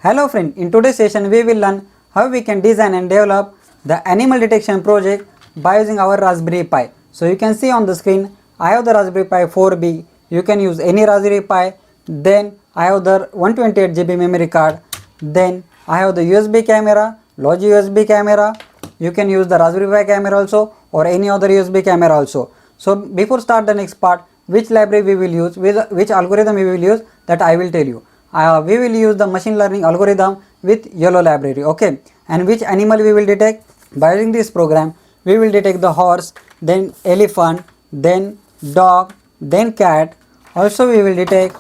Hello friend, in today's session we will learn how we can design and develop the animal detection project by using our Raspberry Pi. So you can see on the screen I have the Raspberry Pi 4B. You can use any Raspberry Pi. Then I have the 128 GB memory card. Then I have the USB camera, Logi USB camera. You can use the Raspberry Pi camera also or any other USB camera also. So before start the next part, which library we will use, which algorithm we will use, that I will tell you. We will use the machine learning algorithm with YOLO library, okay. And which animal we will detect? By using this program, we will detect the horse, then elephant, then dog, then cat. Also we will detect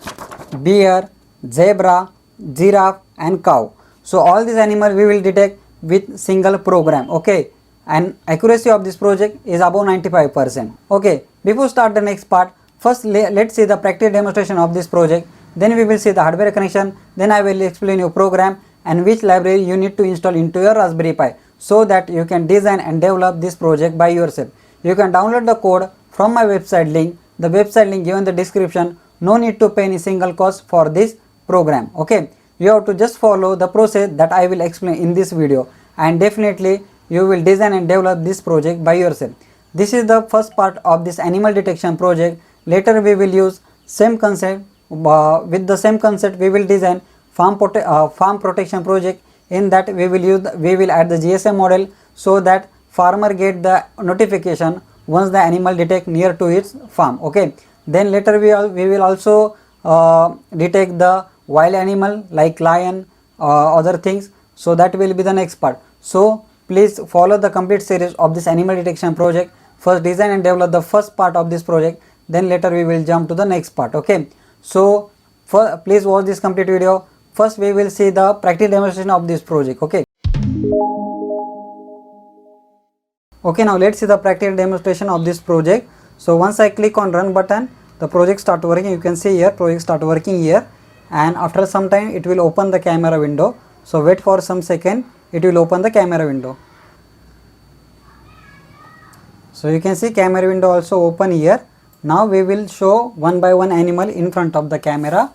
bear, zebra, giraffe and cow. So all these animals we will detect with single program, okay. And accuracy of this project is above 95%, okay. Before start the next part, first let's see the practical demonstration of this project. Then we will see the hardware connection. Then I will explain your program and which library you need to install into your Raspberry Pi so that you can design and develop this project by yourself. You can download the code from my website link. The website link given in the description. No need to pay any single cost for this program, okay. You have to just follow the process that I will explain in this video, and definitely you will design and develop this project by yourself. This is the first part of this animal detection project. Later we will use same concept. With the same concept we will design farm protection project. In that we will add the GSM model so that farmer get the notification once the animal detect near to its farm, okay. Then later we will also detect the wild animal like lion, other things. So that will be the next part. So please follow the complete series of this animal detection project. First design and develop the first part of this project, then later we will jump to the next part, okay. So please watch this complete video. First we will see the practical demonstration of this project, okay. Okay, now let's see the practical demonstration of this project. So once I click on run button, the project start working. You can see here project start working here, and after some time it will open the camera window. So wait for some second, it will open the camera window. So you can see camera window also open here. Now we will show one by one animal in front of the camera.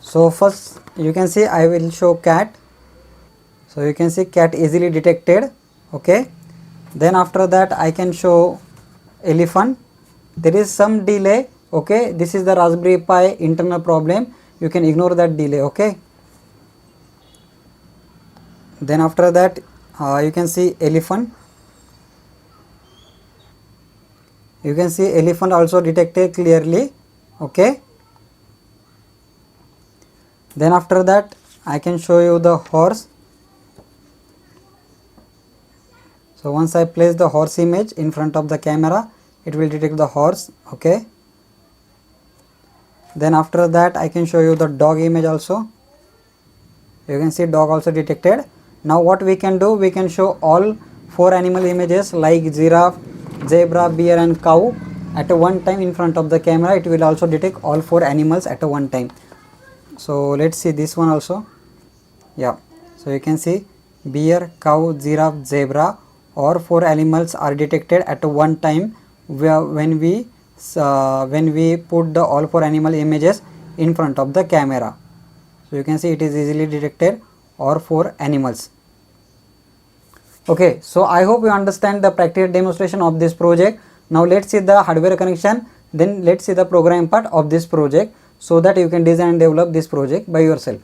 So first you can see I will show cat. So you can see cat easily detected, okay. Then after that I can show elephant. There is some delay, okay. This is the Raspberry Pi internal problem. You can ignore that delay, okay. Then after that you can see elephant. You can see elephant also detected clearly, okay. Then after that I can show you the horse. So once I place the horse image in front of the camera, it will detect the horse, okay. Then after that I can show you the dog image also. You can see dog also detected. Now what we can do, we can show all 4 animal images like giraffe, zebra, bear and cow at one time in front of the camera. It will also detect all 4 animals at one time. So let's see this one also. Yeah, so you can see bear, cow, giraffe, zebra, or 4 animals are detected at one time when we put the all 4 animal images in front of the camera. So you can see it is easily detected all 4 animals. Okay, so I hope you understand the practical demonstration of this project. Now let's see the hardware connection, then let's see the program part of this project so that you can design and develop this project by yourself.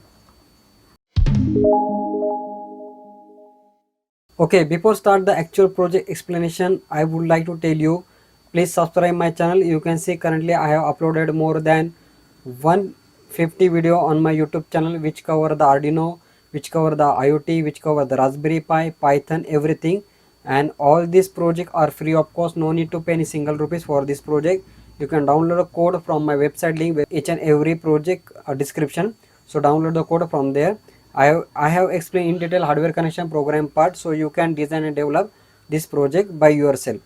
Okay, before start the actual project explanation, I would like to tell you, please subscribe my channel. You can see currently I have uploaded more than 150 video on my YouTube channel which cover the Arduino, which cover the IoT, which cover the Raspberry Pi, Python, everything. And all these projects are free of cost. No need to pay any single rupees for this project. You can download a code from my website link with each and every project description. So download the code from there. I have explained in detail hardware connection program part, so you can design and develop this project by yourself.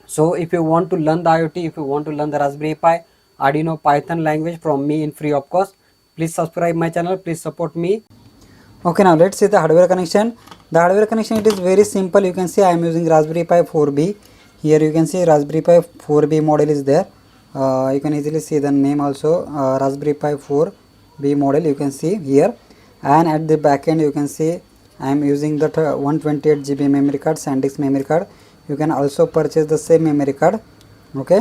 So if you want to learn the IoT, if you want to learn the Raspberry Pi, Arduino, Python language from me in free of cost, please subscribe my channel, please support me. Okay, now let's see the hardware connection. The hardware connection, it is very simple. You can see I am using Raspberry Pi 4B. Here you can see Raspberry Pi 4B model is there. you can easily see the name also, Raspberry Pi 4B model you can see here. And at the back end you can see I am using that 128 GB memory card, SanDisk memory card. You can also purchase the same memory card, okay,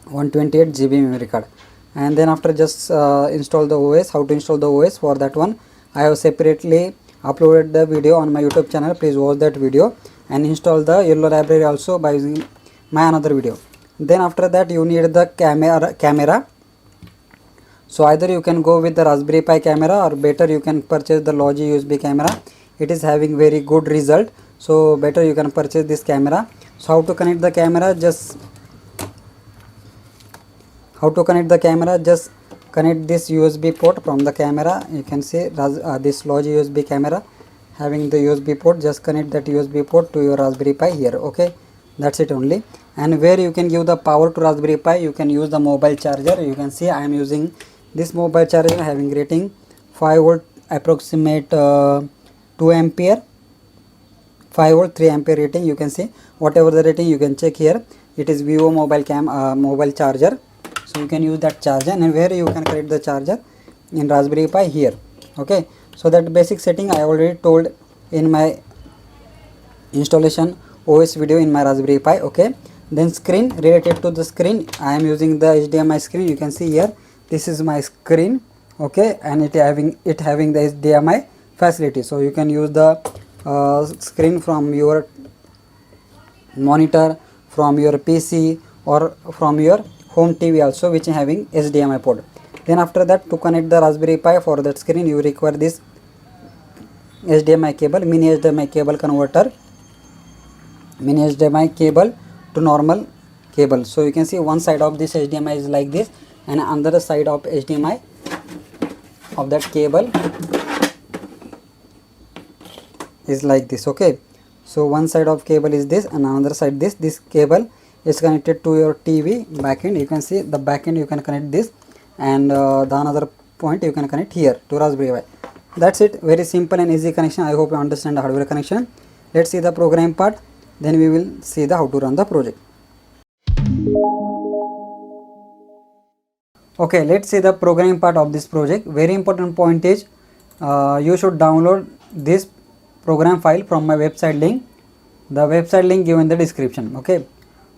128 GB memory card. And then after just install the OS. How to install the OS? For that one I have separately uploaded the video on my YouTube channel. Please watch that video and install the YOLO library also by using my another video. Then after that you need the camera. So either you can go with the Raspberry Pi camera, or better you can purchase the Logi USB camera. It is having very good result, so better you can purchase this camera. So how to connect the camera? Just connect this USB port from the camera. You can see this Logi USB camera having the USB port. Just connect that USB port to your Raspberry Pi here, okay, that's it only. And where you can give the power to Raspberry Pi, you can use the mobile charger. You can see I am using this mobile charger having rating 5 volt, approximate 2 ampere, 5 volt 3 ampere rating. You can see whatever the rating you can check here. It is Vivo mobile charger, so you can use that charger. And where you can connect the charger in Raspberry Pi here, okay. So that basic setting I already told in my installation OS video in my Raspberry Pi, okay. Then screen, related to the screen, I am using the HDMI screen. You can see here, this is my screen, okay, and it having the HDMI facility. So you can use the screen from your monitor, from your PC, or from your home TV also, which is having HDMI port. Then after that, to connect the Raspberry Pi, for that screen you require this HDMI cable, mini HDMI cable converter, mini HDMI cable to normal cable. So you can see one side of this HDMI is like this, and another side of HDMI of that cable is like this, okay. So one side of cable is this, and another side this cable is connected to your TV backend. You can see the backend you can connect this, and the another point you can connect here to Raspberry Pi. That's it, very simple and easy connection. I hope you understand the hardware connection. Let's see the program part, then we will see the how to run the project. Okay, let's see the programming part of this project. Very important point is you should download this program file from my website link. The website link given in the description, okay.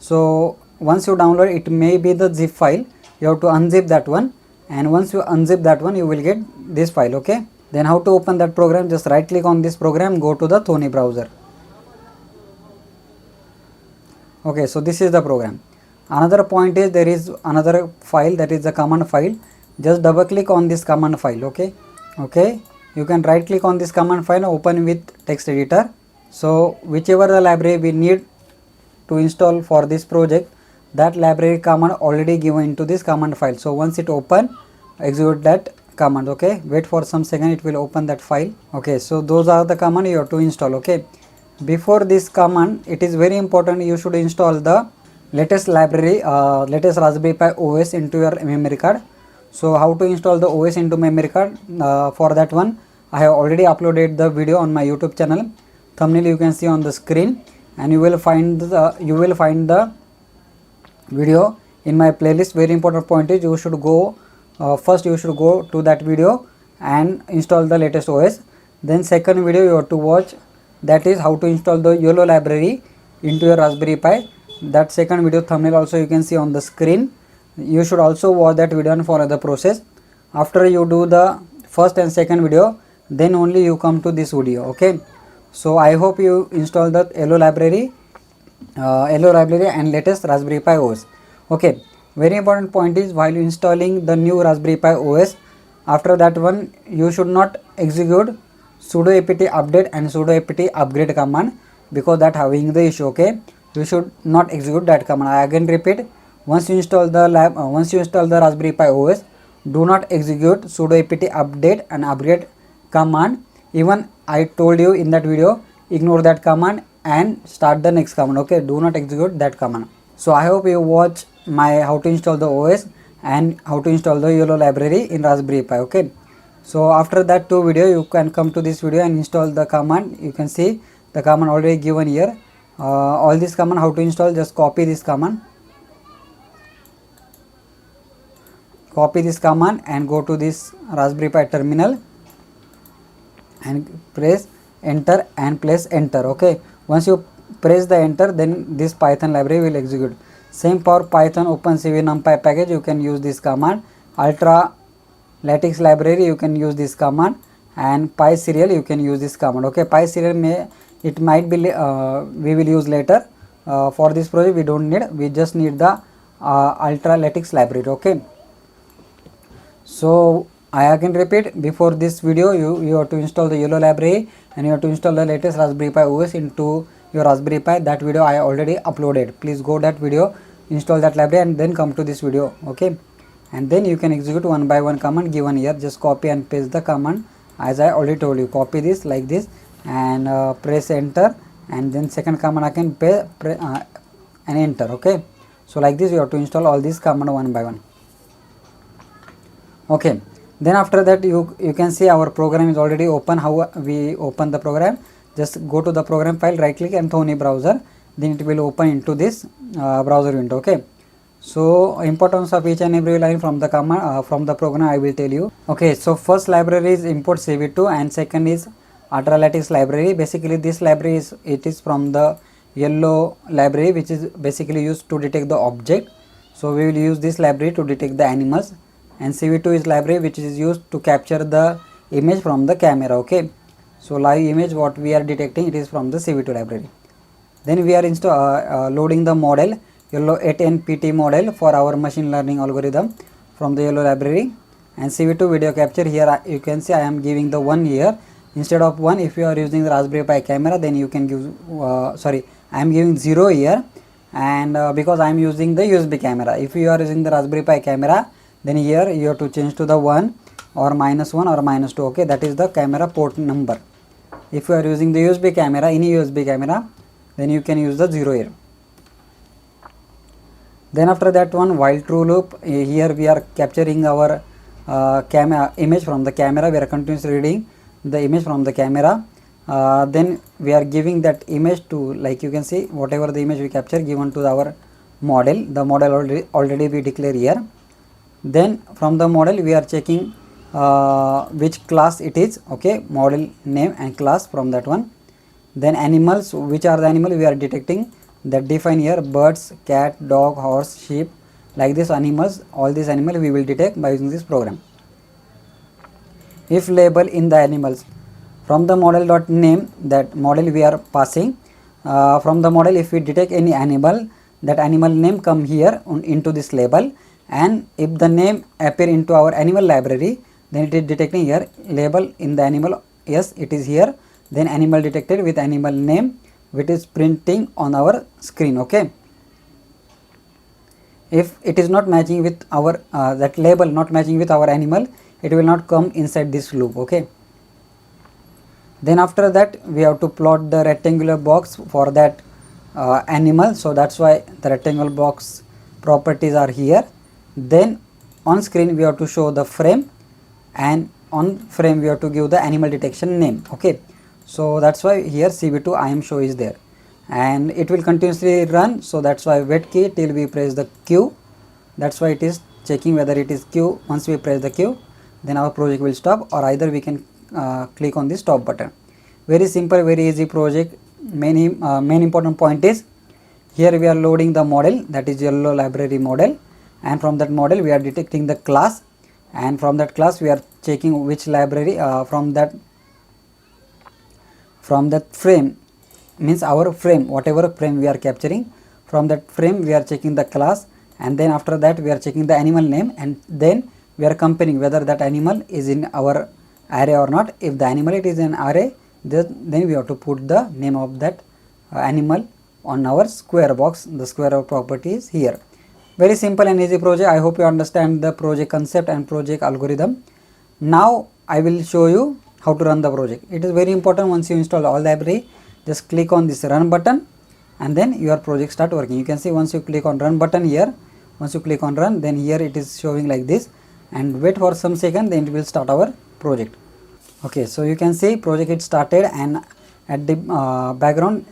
So once you download, it may be the zip file. You have to unzip that one, and once you unzip that one, you will get this file, okay. Then how to open that program? Just right click on this program, go to the Thony browser. Okay, so this is the program. Another point is there is another file, that is the command file. Just double click on this command file, okay. You can right click on this command file, open with text editor. So whichever the library we need to install for this project, that library command already given into this command file. So once it open, execute that command, okay. Wait for some second, it will open that file, okay. So those are the command you have to install, okay. Before this command, it is very important, you should install the latest library, latest Raspberry Pi OS into your memory card. So how to install the OS into memory card? For that one, I have already uploaded the video on my YouTube channel. Thumbnail you can see on the screen, and you will find the video in my playlist. Very important point is you should go first you should go to that video and install the latest OS. Then second video you have to watch, that is how to install the YOLO library into your Raspberry Pi. That second video thumbnail also you can see on the screen. You should also watch that video and follow the process. After you do the first and second video, then only you come to this video, okay. So I hope you install the YOLO library and latest Raspberry Pi OS, okay. Very important point is, while you installing the new Raspberry Pi OS, after that one you should not execute sudo apt update and sudo apt upgrade command, because that having the issue, okay. You should not execute that command. I again repeat, once you install the Raspberry Pi OS, do not execute sudo apt update and upgrade command. Even I told you in that video, ignore that command and start the next command, okay. Do not execute that command. So I hope you watch my how to install the OS and how to install the YOLO library in Raspberry Pi, okay. So after that two video, you can come to this video and install the command. You can see the command already given here. All this command how to install, just copy this command copy this command and go to this Raspberry Pi terminal and press enter and press enter. Okay, once you press the enter, then this Python library will execute. Same for Python OpenCV NumPy package, you can use this command. Ultralytics library, you can use this command, and PySerial, you can use this command. Okay, PySerial it might be we will use later. For this project we don't need, we just need the Ultralytics library. Okay, so I again repeat, before this video you have to install the YOLO library and you have to install the latest Raspberry Pi OS into your Raspberry Pi. That video I already uploaded. Please go that video, install that library, and then come to this video. Okay, and then you can execute one by one command given here. Just copy and paste the command as I already told you. Copy this like this and press enter, and then second command I can and enter. Okay, so like this you have to install all these command one by one. Okay, then after that you can see our program is already open. How we open the program? Just go to the program file, right click and throw in browser, then it will open into this browser window. Okay, so importance of each and every line from the command from the program I will tell you. Okay, so first library is import CV2 and second is Ultralytics library. Basically this library is from the YOLO library, which is basically used to detect the object. So we will use this library to detect the animals, and CV2 is library which is used to capture the image from the camera. Okay, so live image what we are detecting, it is from the CV2 library. Then we are loading the model YOLO8 NPT model for our machine learning algorithm from the YOLO library, and CV2 video capture. Here you can see I am giving the 1 here instead of 1. If you are using the Raspberry Pi camera, then you can give I am giving 0 here, and because I am using the USB camera. If you are using the Raspberry Pi camera, then here you have to change to the 1 or -1 or -2. Okay, that is the camera port number. If you are using the USB camera, any USB camera, then you can use the 0 here. Then after that one, while true loop, here we are capturing our camera image from the camera. We are continuously reading the image from the camera. Then we are giving that image to, like you can see, whatever the image we capture given to our model. The model already we declare here. Then from the model we are checking which class it is. Okay, model name and class from that one. Then animals, which are the animal we are detecting, that define here: birds, cat, dog, horse, sheep, like this animals. All these animals we will detect by using this program. If label in the animals, from the model.name, that model we are passing, from the model if we detect any animal, that animal name come here into this label, and if the name appear into our animal library, then it is detecting here label in the animal. Yes, it is here. Then animal detected with animal name, which is printing on our screen. Okay, if it is not matching with our that label not matching with our animal, it will not come inside this loop. Okay, then after that we have to plot the rectangular box for that animal. So that's why the rectangular box properties are here. Then on screen we have to show the frame, and on frame we have to give the animal detection name. Okay, so that's why here CV2 IM show is there, and it will continuously run. So that's why wait key till we press the Q. That's why it is checking whether it is Q. Once we press the Q, then our project will stop, or either we can click on the stop button. Very simple, very easy project. Main important point is here we are loading the model, that is YOLO library model, and from that model we are detecting the class, and from that class we are checking which library from that frame, means our frame, whatever frame we are capturing, from that frame we are checking the class, and then after that we are checking the animal name, and then we are comparing whether that animal is in our array or not. If the animal it is in array, then we have to put the name of that animal on our square box. The square property is here. Very simple and easy project. I hope you understand the project concept and project algorithm. Now I will show you how to run the project. It is very important. Once you install all library, just click on this run button, and then your project start working. You can see once you click on run button here, once you click on run, then here it is showing like this, and wait for some second, then it will start our project. Okay, so you can see project it started, and at the background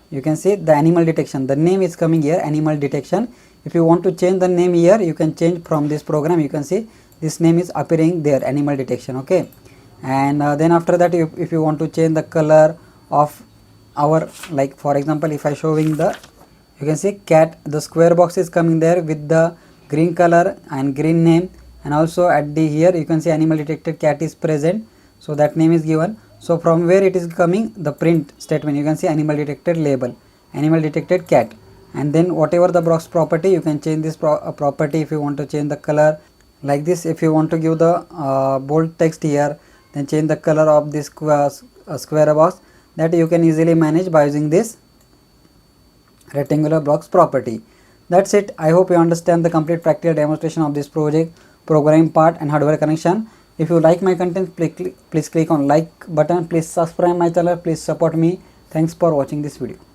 you can see the animal detection. The name is coming here, animal detection. If you want to change the name here, you can change from this program. You can see this name is appearing there, animal detection. Okay, and then after that, if you want to change the color of our, like for example, if I showing the, you can see cat, the square box is coming there with the green color and green name, and also at the here you can see animal detected cat is present, so that name is given. So from where it is coming, the print statement, you can see animal detected label, animal detected cat, and then whatever the box property, you can change this property. If you want to change the color like this, if you want to give the bold text here, then change the color of this square box, that you can easily manage by using this rectangular box property. That's it. I hope you understand the complete practical demonstration of this project, programming part and hardware connection. If you like my content, please click on like button. Please subscribe my channel. Please support me. Thanks for watching this video.